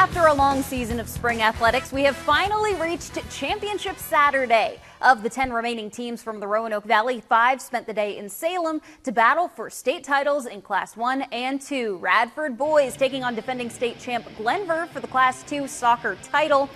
After a long season of spring athletics, we have finally reached Championship Saturday. Of the 10 remaining teams from the Roanoke Valley, 5 spent the day in Salem to battle for state titles in Class 1 and 2. Radford boys taking on defending state champ Glenver for the Class 2 soccer title.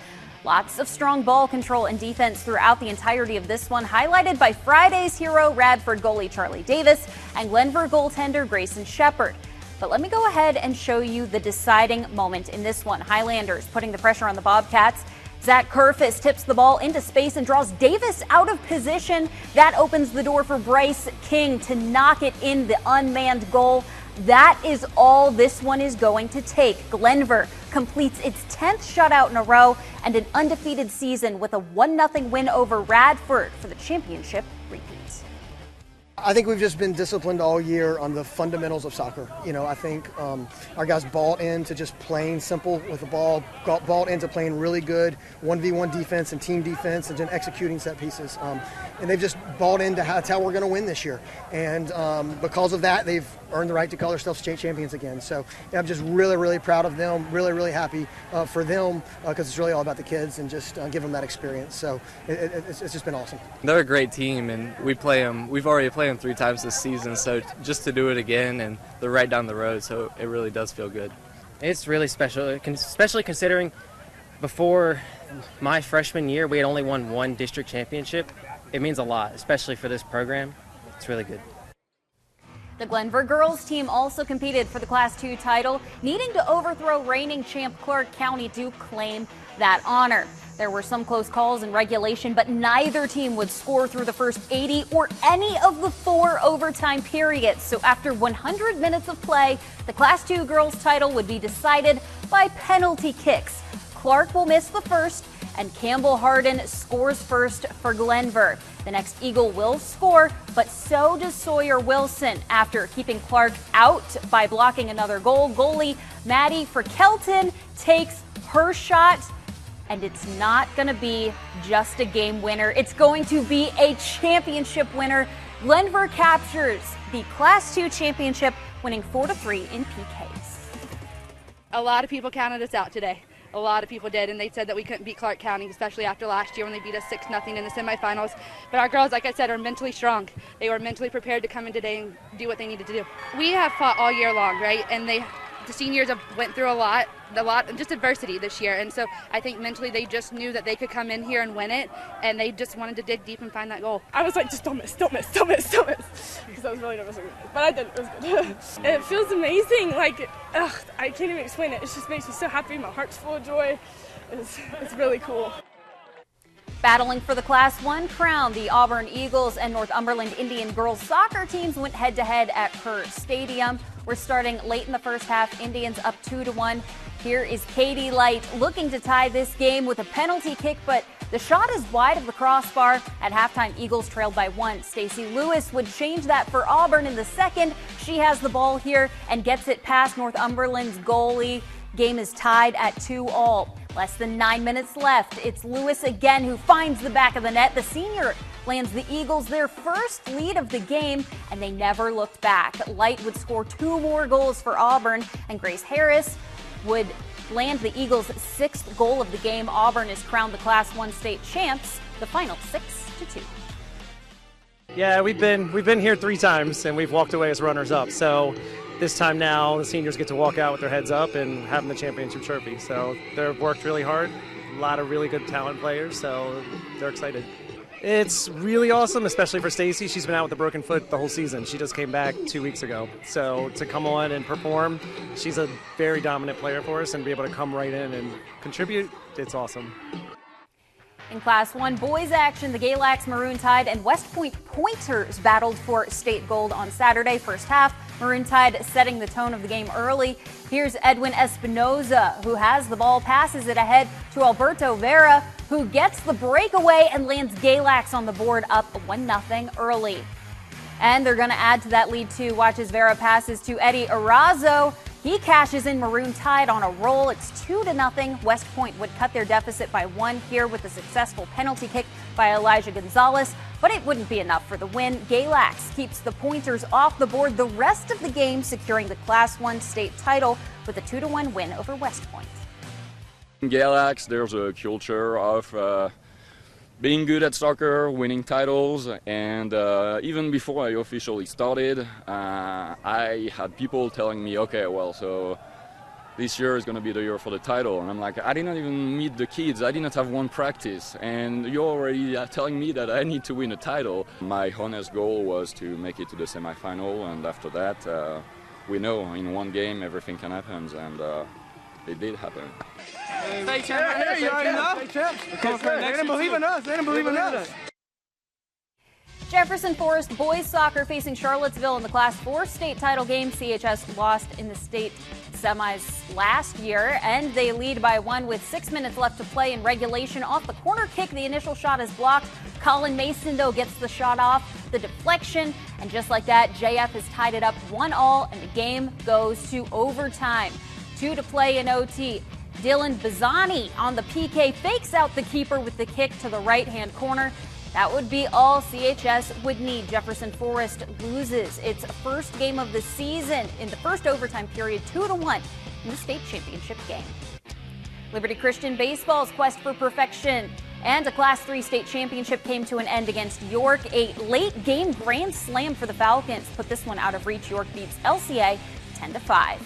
Lots of strong ball control and defense throughout the entirety of this one, highlighted by Friday's hero Radford goalie Charlie Davis and Glenver goaltender Grayson Shepard. But let me go ahead and show you the deciding moment in this one. Highlanders putting the pressure on the Bobcats. Zach Kerfis tips the ball into space and draws Davis out of position. That opens the door for Bryce King to knock it in the unmanned goal. That is all this one is going to take. Glenver completes its 10th shutout in a row and an undefeated season with a 1-0 win over Radford for the championship repeat. I think we've just been disciplined all year on the fundamentals of soccer. I think our guys bought into just playing simple with the ball, bought into playing really good 1v1 defense and team defense and then executing set pieces. And they've just bought into that's how we're going to win this year. And because of that, they've earned the right to call themselves state champions again. So I'm just really, really proud of them, really, really happy for them because it's really all about the kids and just give them that experience. So it's just been awesome. They're a great team, and we play them. We've already played them 3 times this season, so just to do it again, and they're right down the road, so it really does feel good. It's really special, especially considering before my freshman year, we had only won 1 district championship. It means a lot, especially for this program. It's really good. The Glenver girls team also competed for the Class 2 title, needing to overthrow reigning champ Clark County to claim that honor. There were some close calls in regulation, but neither team would score through the first 80 or any of the 4 overtime periods. So after 100 minutes of play, the Class 2 girls title would be decided by penalty kicks. Clark will miss the first, and Campbell Harden scores first for Glenver. The next Eagle will score, but so does Sawyer Wilson after keeping Clark out by blocking another goal. Goalie Maddie for Kelton takes her shot, and it's not going to be just a game winner. It's going to be a championship winner. Glenver captures the Class 2 championship, winning 4-3 in PKs. A lot of people counted us out today. A lot of people did, and they said that we couldn't beat Clark County, especially after last year when they beat us 6-0 in the semifinals. But our girls, like I said, are mentally strong. They were mentally prepared to come in today and do what they needed to do. We have fought all year long, right? And the seniors have went through a lot, just adversity this year. And so I think mentally they just knew that they could come in here and win it, and they just wanted to dig deep and find that goal. I was like, just don't miss, don't miss, don't miss, don't miss, because I was really nervous. But I did, it was good. It feels amazing, I can't even explain it. It just makes me so happy, my heart's full of joy. It's really cool. Battling for the Class 1 crown, the Auburn Eagles and Northumberland Indian girls soccer teams went head-to-head at Kerr Stadium. We're starting late in the first half, Indians up 2-1. Here is Katie Light looking to tie this game with a penalty kick, but the shot is wide of the crossbar. At halftime, Eagles trailed by 1. Stacey Lewis would change that for Auburn in the second. She has the ball here and gets it past Northumberland's goalie. Game is tied at 2-2. Less than 9 minutes left. It's Lewis again who finds the back of the net. The senior lands the Eagles their first lead of the game, and they never looked back. Light would score 2 more goals for Auburn, and Grace Harris would land the Eagles' 6th goal of the game. Auburn is crowned the Class 1 state champs, the final 6-2. Yeah, we've been here 3 times, and we've walked away as runners-up. So this time now, the seniors get to walk out with their heads up and having the championship trophy. So they've worked really hard, a lot of really good talent players, so they're excited. It's really awesome, especially for Stacy. She's been out with a broken foot the whole season. She just came back 2 weeks ago. So to come on and perform, she's a very dominant player for us, and be able to come right in and contribute, it's awesome. In Class 1 boys action, the Galax Maroon Tide and West Point Pointers battled for state gold on Saturday. First half, Maroon Tide setting the tone of the game early. Here's Edwin Espinoza, who has the ball, passes it ahead to Alberto Vera, who gets the breakaway and lands Galax on the board up 1-0 early. And they're going to add to that lead too. Watch as Vera passes to Eddie Arazo. He cashes in Maroon Tide on a roll. It's 2-0. West Point would cut their deficit by 1 here with a successful penalty kick by Elijah Gonzalez, but it wouldn't be enough for the win. Galax keeps the Pointers off the board the rest of the game, securing the Class 1 state title with a 2-1 win over West Point. In Galax, there's a culture of being good at soccer, winning titles, and even before I officially started, I had people telling me, okay, well, so this year is going to be the year for the title. And I'm like, I didn't even meet the kids. I didn't have one practice. And you're already telling me that I need to win a title. My honest goal was to make it to the semifinal. And after that, we know in one game everything can happen. And it did happen. Stay champ. Hey, you already know. Stay champ. They didn't believe in us. They didn't believe in us. Jefferson Forest boys soccer facing Charlottesville in the Class 4 state title game. CHS lost in the state semis last year, and they lead by 1 with 6 minutes left to play in regulation. Off the corner kick, the initial shot is blocked. Colin Mason, though, gets the shot off the deflection, and just like that, JF has tied it up 1-1, and the game goes to overtime. 2 to play in OT. Dylan Bazzani on the PK fakes out the keeper with the kick to the right-hand corner. That would be all CHS would need. Jefferson Forest loses its first game of the season in the first overtime period, 2-1 in the state championship game. Liberty Christian Baseball's quest for perfection and a Class 3 state championship came to an end against York. A late game grand slam for the Falcons put this one out of reach. York beats LCA 10-5.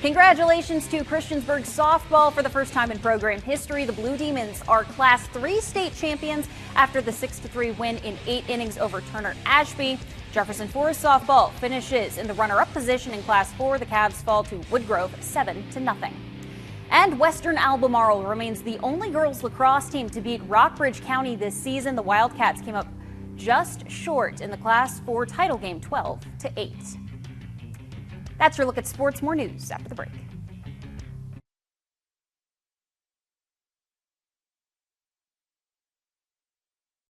Congratulations to Christiansburg softball. For the first time in program history, the Blue Demons are Class 3 state champions after the 6-3 win in 8 innings over Turner Ashby. Jefferson Forest softball finishes in the runner-up position in Class 4. The Cavs fall to Woodgrove 7-0. And Western Albemarle remains the only girls lacrosse team to beat Rockbridge County this season. The Wildcats came up just short in the Class 4 title game, 12-8. That's your look at sports. More news after the break.